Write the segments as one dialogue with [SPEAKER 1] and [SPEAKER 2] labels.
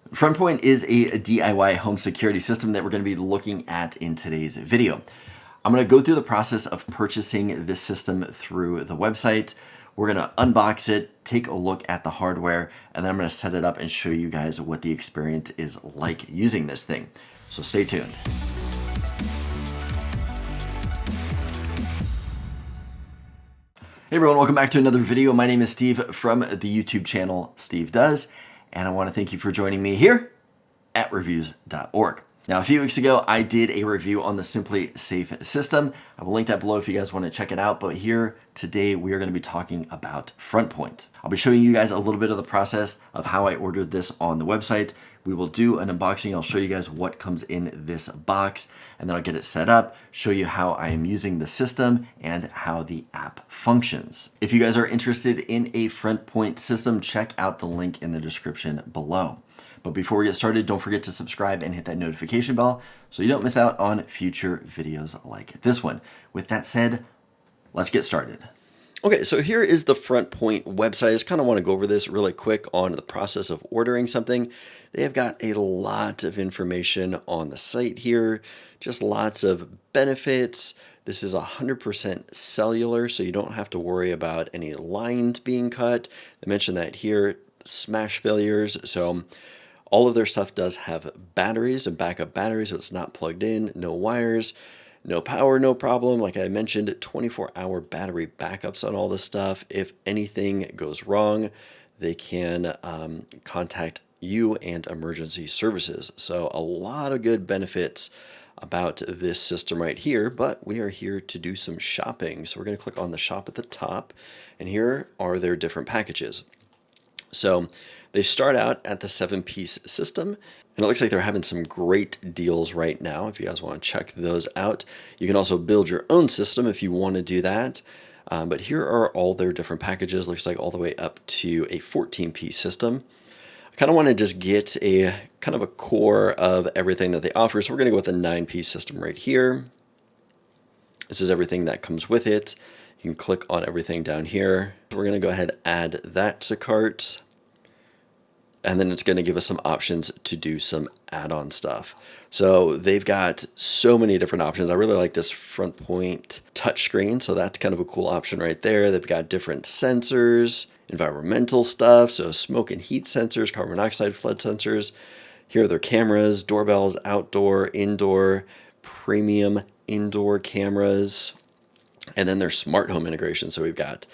[SPEAKER 1] Frontpoint is a DIY home security system that we're going to be looking at in today's video. I'm going to go through the process of purchasing this system through the website. We're going to unbox it, take a look at the hardware, and then I'm going to set it up and show you guys what the experience is like using this thing. So stay tuned. Hey everyone, welcome back to another video. My name is Steve from the YouTube channel Steve Does, and I want to thank you for joining me here at reviews.org. Now, a few weeks ago, I did a review on the Simplisafe system. I will link that below if you guys want to check it out, but here today we are going to be talking about Frontpoint. I'll be showing you guys a little bit of the process of how I ordered this on the website. We will do an unboxing. I'll show you guys what comes in this box, and then I'll get it set up, show you how I am using the system and how the app functions. If you guys are interested in a Frontpoint system, check out the link in the description below. But before we get started, don't forget to subscribe and hit that notification bell so you don't miss out on future videos like this one. With that said, let's get started. Okay, so here is the Frontpoint website. I just kind of want to go over this really quick on the process of ordering something. They have got a lot of information on the site here, just lots of benefits. This is 100% cellular, so you don't have to worry about any lines being cut. They mentioned that here, smash failures. So all of their stuff does have batteries and backup batteries, so it's not plugged in, no wires, no power, no problem. Like I mentioned, 24-hour battery backups on all this stuff. If anything goes wrong, they can contact you and emergency services. So a lot of good benefits about this system right here, but we are here to do some shopping. So we're going to click on the shop at the top, and here are their different packages. So they start out at the 7-piece system, and it looks like they're having some great deals right now if you guys want to check those out. You can also build your own system if you want to do that. But here are all their different packages. Looks like all the way up to a 14-piece system. I kind of want to just get a kind of a core of everything that they offer. So we're going to go with a 9-piece system right here. This is everything that comes with it. You can click on everything down here. We're going to go ahead and add that to cart. And then it's going to give us some options to do some add-on stuff. So they've got so many different options. I really like this Frontpoint touchscreen. So that's kind of a cool option right there. They've got different sensors, environmental stuff. So smoke and heat sensors, carbon monoxide flood sensors. Here are their cameras, doorbells, outdoor, indoor, premium indoor cameras. And then their smart home integration. So we've got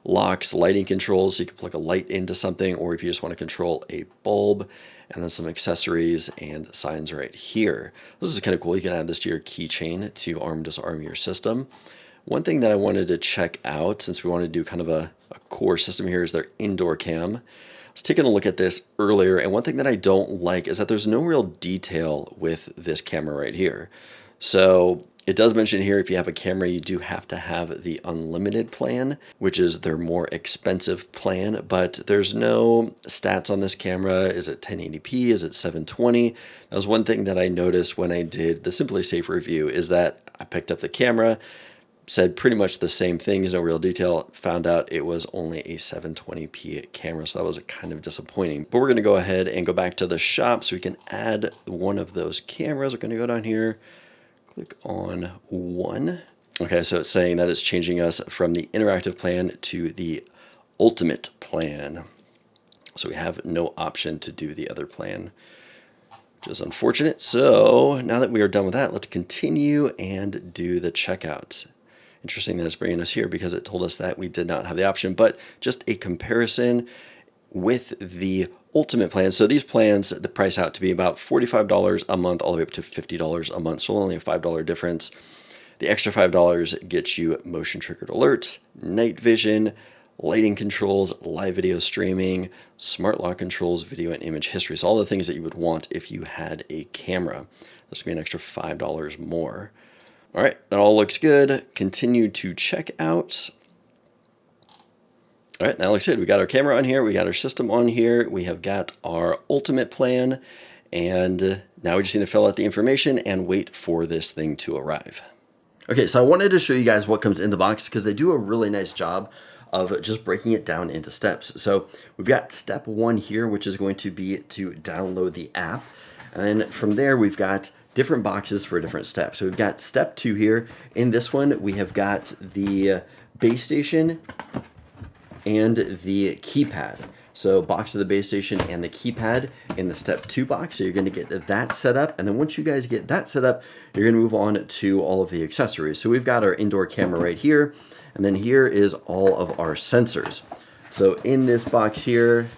[SPEAKER 1] locks, lighting controls, so you can plug a light into something, or if you just want to control a bulb, and then some accessories and signs right here. This is kind of cool. You can add this to your keychain to arm disarm your system. One thing that I wanted to check out, since we want to do kind of a core system here, is their indoor cam. I was taking a look at this earlier, and one thing that I don't like is that there's no real detail with this camera right here. So it does mention here, if you have a camera, you do have to have the unlimited plan, which is their more expensive plan, but there's no stats on this camera. Is it 1080p? Is it 720? That was one thing that I noticed when I did the Simplisafe review, is that I picked up the camera, said pretty much the same things, no real detail, found out it was only a 720p camera, so that was kind of disappointing. But we're going to go ahead and go back to the shop so we can add one of those cameras. We're going to go down here, click on one. Okay, so it's saying that it's changing us from the interactive plan to the ultimate plan. So we have no option to do the other plan, which is unfortunate. So now that we are done with that, let's continue and do the checkout. Interesting that it's bringing us here because it told us that we did not have the option, but just a comparison with the ultimate plan. So these plans, the price out to be about $45 a month all the way up to $50 a month. So only a $5 difference. The extra $5 gets you motion triggered alerts, night vision, lighting controls, live video streaming, smart lock controls, video and image history. So all the things that you would want if you had a camera. This would be an extra $5 more. All right, that all looks good. Continue to check out. All right, now like I said, we got our camera on here, we got our system on here, we have got our ultimate plan, and now we just need to fill out the information and wait for this thing to arrive. Okay, so I wanted to show you guys what comes in the box because they do a really nice job of just breaking it down into steps. So we've got step 1 here, which is going to be to download the app. And then from there, we've got different boxes for different steps. So we've got step 2 here. In this one, we have got the base station and the keypad. So box of the base station and the keypad in the step 2 box. So you're gonna get that set up. And then once you guys get that set up, you're gonna move on to all of the accessories. So we've got our indoor camera right here. And then here is all of our sensors. So in this box here,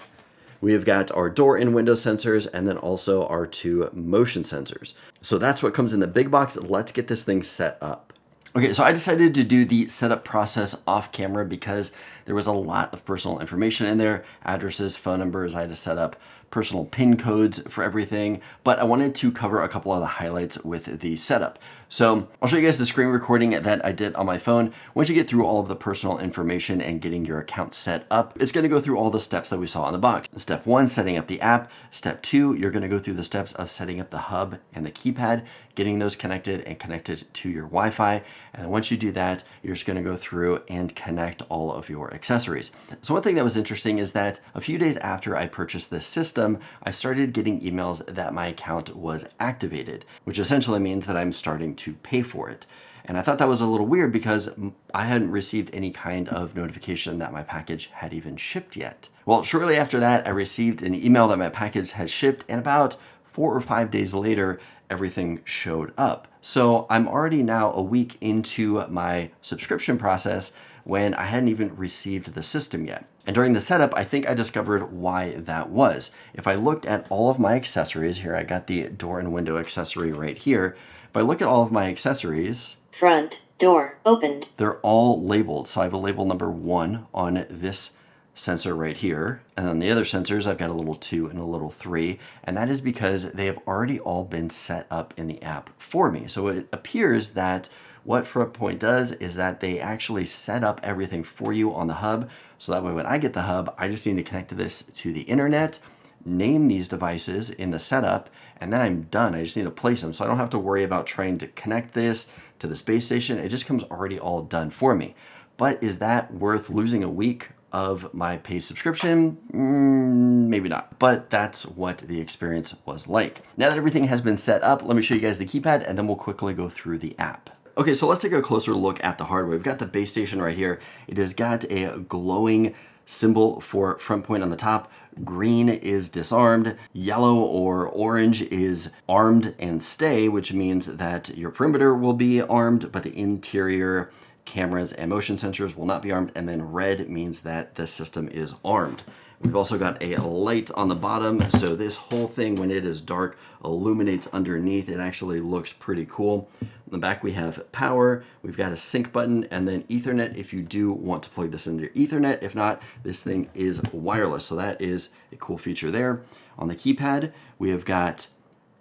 [SPEAKER 1] we have got our door and window sensors, and then also our 2 motion sensors. So that's what comes in the big box. Let's get this thing set up. Okay, so I decided to do the setup process off camera because there was a lot of personal information in there, addresses, phone numbers. I had to set up personal PIN codes for everything, but I wanted to cover a couple of the highlights with the setup. So I'll show you guys the screen recording that I did on my phone. Once you get through all of the personal information and getting your account set up, it's gonna go through all the steps that we saw on the box. Step 1, setting up the app. Step 2, you're gonna go through the steps of setting up the hub and the keypad, getting those connected and connected to your Wi-Fi. And then once you do that, you're just gonna go through and connect all of your accessories. So one thing that was interesting is that a few days after I purchased this system, I started getting emails that my account was activated, which essentially means that I'm starting to pay for it. And I thought that was a little weird because I hadn't received any kind of notification that my package had even shipped yet. Well, shortly after that, I received an email that my package had shipped, and about 4 or 5 days later, everything showed up. So I'm already now a week into my subscription process when I hadn't even received the system yet. And during the setup, I think I discovered why that was. If I looked at all of my accessories, here I got the door and window accessory right here. If I look at all of my accessories,
[SPEAKER 2] front door opened,
[SPEAKER 1] they're all labeled. So I have a label number 1 on this sensor right here. And on the other sensors, I've got a little 2 and a little 3. And that is because they have already all been set up in the app for me. So it appears that what Frontpoint does is that they actually set up everything for you on the hub. So that way when I get the hub, I just need to connect this to the internet, name these devices in the setup, and then I'm done. I just need to place them. So I don't have to worry about trying to connect this to the space station. It just comes already all done for me. But is that worth losing a week of my paid subscription? Maybe not, but that's what the experience was like. Now that everything has been set up, let me show you guys the keypad and then we'll quickly go through the app. Okay, so let's take a closer look at the hardware. We've got the base station right here. It has got a glowing symbol for Frontpoint on the top. Green is disarmed. Yellow or orange is armed and stay, which means that your perimeter will be armed, but the interior cameras and motion sensors will not be armed. And then red means that the system is armed. We've also got a light on the bottom. So this whole thing, when it is dark, illuminates underneath. It actually looks pretty cool. On the back, we have power. We've got a sync button and then Ethernet if you do want to plug this into your Ethernet. If not, this thing is wireless. So that is a cool feature there. On the keypad, we have got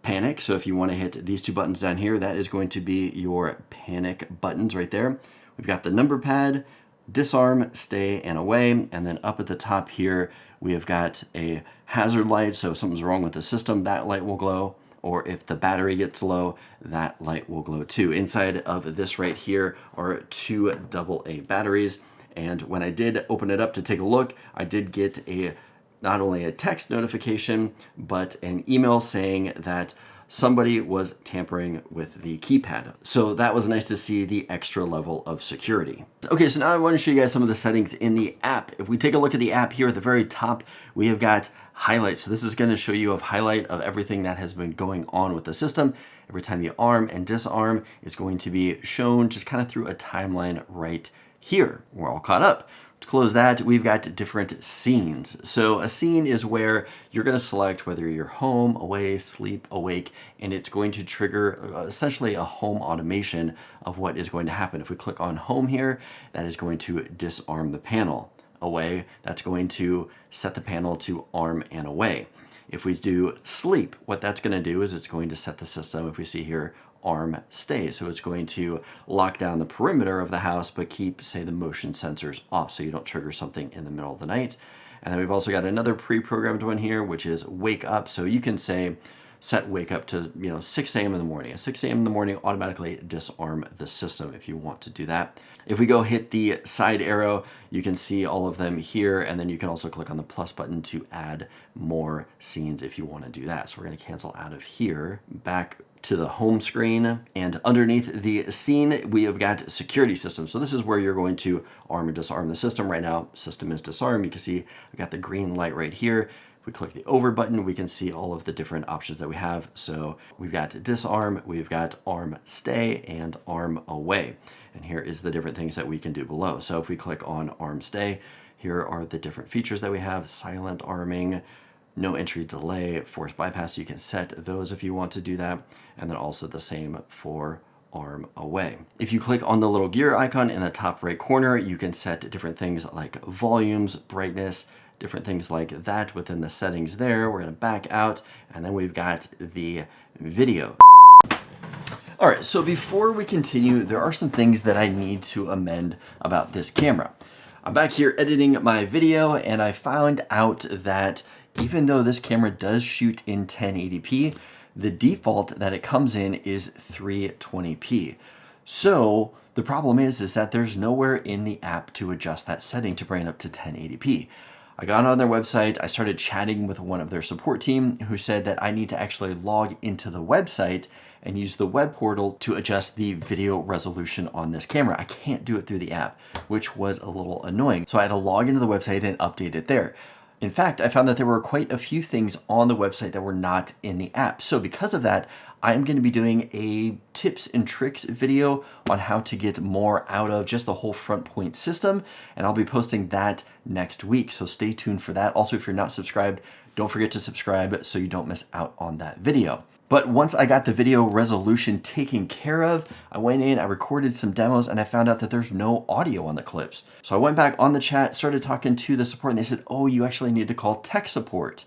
[SPEAKER 1] panic. So if you want to hit these 2 buttons down here, that is going to be your panic buttons right there. We've got the number pad, disarm, stay, and away. And then up at the top here, we have got a hazard light. So if something's wrong with the system, that light will glow. Or if the battery gets low, that light will glow too. Inside of this right here are 2 AA batteries. And when I did open it up to take a look, I did get not only a text notification, but an email saying that somebody was tampering with the keypad. So that was nice to see the extra level of security. Okay, so now I want to show you guys some of the settings in the app. If we take a look at the app here at the very top, we have got highlights. So this is going to show you a highlight of everything that has been going on with the system. Every time you arm and disarm, it's going to be shown just kind of through a timeline right here. We're all caught up. To close that, we've got different scenes. So a scene is where you're going to select whether you're home, away, sleep, awake, and it's going to trigger essentially a home automation of what is going to happen. If we click on home here, that is going to disarm the panel. Away, that's going to set the panel to arm and away. If we do sleep, what that's going to do is it's going to set the system, if we see here, arm stay. So it's going to lock down the perimeter of the house, but keep, say, the motion sensors off so you don't trigger something in the middle of the night. And then we've also got another pre-programmed one here, which is wake up. So you can say, set wake up to 6 a.m. in the morning. At 6 a.m. in the morning, automatically disarm the system if you want to do that. If we go hit the side arrow, you can see all of them here, and then you can also click on the plus button to add more scenes if you want to do that. So we're going to cancel out of here, back to the home screen, and underneath the scene, we have got security system. So this is where you're going to arm and disarm the system. Right now, system is disarmed. You can see I've got the green light right here. If we click the over button, we can see all of the different options that we have. So we've got disarm, we've got arm stay, and arm away. And here is the different things that we can do below. So if we click on arm stay, here are the different features that we have: silent arming, no entry delay, force bypass. You can set those if you want to do that. And then also the same for arm away. If you click on the little gear icon in the top right corner, you can set different things like volumes, brightness, different things like that within the settings there. We're gonna back out, and then we've got the video. All right, so before we continue, there are some things that I need to amend about this camera. I'm back here editing my video, and I found out that even though this camera does shoot in 1080p, the default that it comes in is 320p. So the problem is that there's nowhere in the app to adjust that setting to bring it up to 1080p. I got on their website, I started chatting with one of their support team who said that I need to actually log into the website and use the web portal to adjust the video resolution on this camera. I can't do it through the app, which was a little annoying. So I had to log into the website and update it there. In fact, I found that there were quite a few things on the website that were not in the app. So because of that, I am going to be doing a tips and tricks video on how to get more out of just the whole Frontpoint system, and I'll be posting that next week. So stay tuned for that. Also, if you're not subscribed, don't forget to subscribe so you don't miss out on that video. But once I got the video resolution taken care of, I went in, I recorded some demos, and I found out that there's no audio on the clips. So I went back on the chat, started talking to the support, and they said, oh, you actually need to call tech support.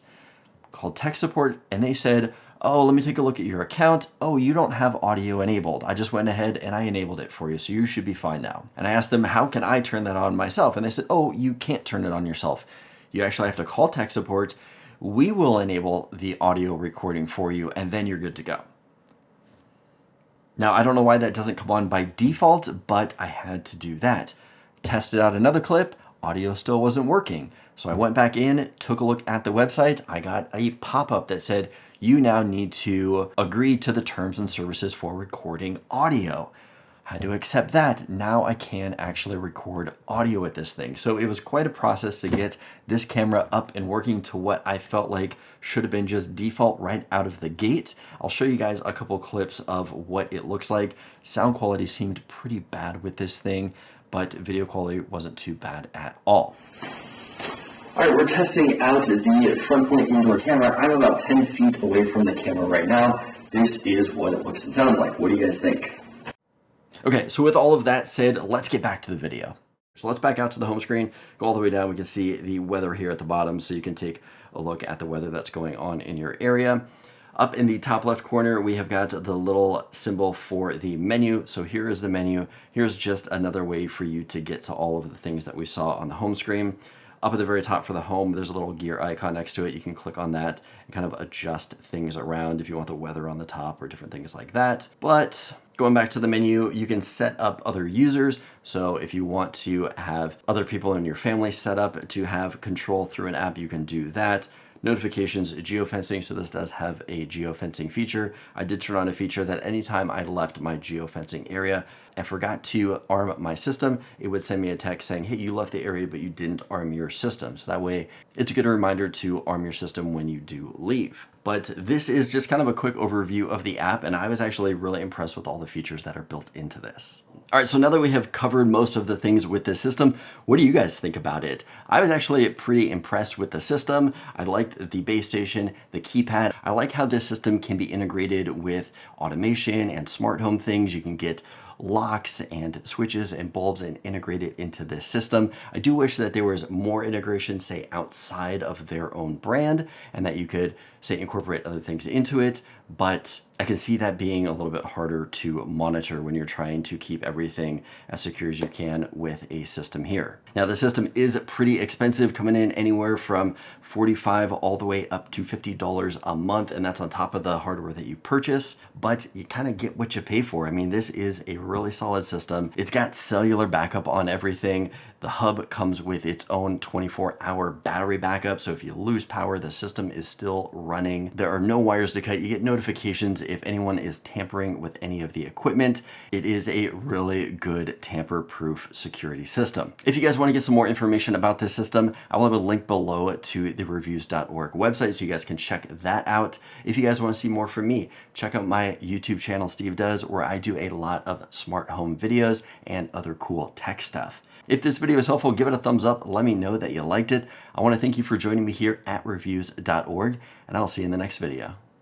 [SPEAKER 1] Called tech support, and they said, oh, let me take a look at your account. Oh, you don't have audio enabled. I just went ahead and I enabled it for you, so you should be fine now. And I asked them, how can I turn that on myself? And they said, oh, you can't turn it on yourself. You actually have to call tech support. We will enable the audio recording for you, and then you're good to go. Now, I don't know why that doesn't come on by default, but I had to do that. Tested out another clip, audio still wasn't working. So I went back in, took a look at the website. I got a pop-up that said, you now need to agree to the terms and services for recording audio. I had to accept that. Now I can actually record audio with this thing. So it was quite a process to get this camera up and working to what I felt like should have been just default right out of the gate. I'll show you guys a couple clips of what it looks like. Sound quality seemed pretty bad with this thing, but video quality wasn't too bad at all. All right, we're testing out the Frontpoint indoor camera. I'm about 10 feet away from the camera right now. This is what it looks and sounds like. What do you guys think? Okay, so with all of that said, let's get back to the video. So let's back out to the home screen, go all the way down. We can see the weather here at the bottom, so you can take a look at the weather that's going on in your area. Up in the top left corner, we have got the little symbol for the menu. So here is the menu. Here's just another way for you to get to all of the things that we saw on the home screen. Up at the very top for the home, there's a little gear icon next to it. You can click on that and kind of adjust things around if you want the weather on the top or different things like that. But going back to the menu, you can set up other users. So if you want to have other people in your family set up to have control through an app, you can do that. Notifications, geofencing, so this does have a geofencing feature. I did turn on a feature that anytime I left my geofencing area and forgot to arm my system, it would send me a text saying, hey, you left the area, but you didn't arm your system. So that way, it's a good reminder to arm your system when you do leave. But this is just kind of a quick overview of the app, and I was actually really impressed with all the features that are built into this. All right, so now that we have covered most of the things with this system, what do you guys think about it? I was actually pretty impressed with the system. I liked the base station, the keypad. I like how this system can be integrated with automation and smart home things. You can get locks and switches and bulbs and integrate it into this system. I do wish that there was more integration, say outside of their own brand, and that you could say incorporate other things into it, but I can see that being a little bit harder to monitor when you're trying to keep everything as secure as you can with a system here. Now the system is pretty expensive, coming in anywhere from $45 all the way up to $50 a month, and that's on top of the hardware that you purchase, but you kind of get what you pay for. I mean, this is a really solid system. It's got cellular backup on everything. The hub comes with its own 24-hour battery backup, so if you lose power, the system is still running. There are no wires to cut. You get notifications if anyone is tampering with any of the equipment. It is a really good tamper-proof security system. If you guys want to get some more information about this system, I will have a link below to the reviews.org website so you guys can check that out. If you guys want to see more from me, check out my YouTube channel, Steve Does, where I do a lot of smart home videos and other cool tech stuff. If this video was helpful, give it a thumbs up. Let me know that you liked it. I want to thank you for joining me here at reviews.org, and I'll see you in the next video.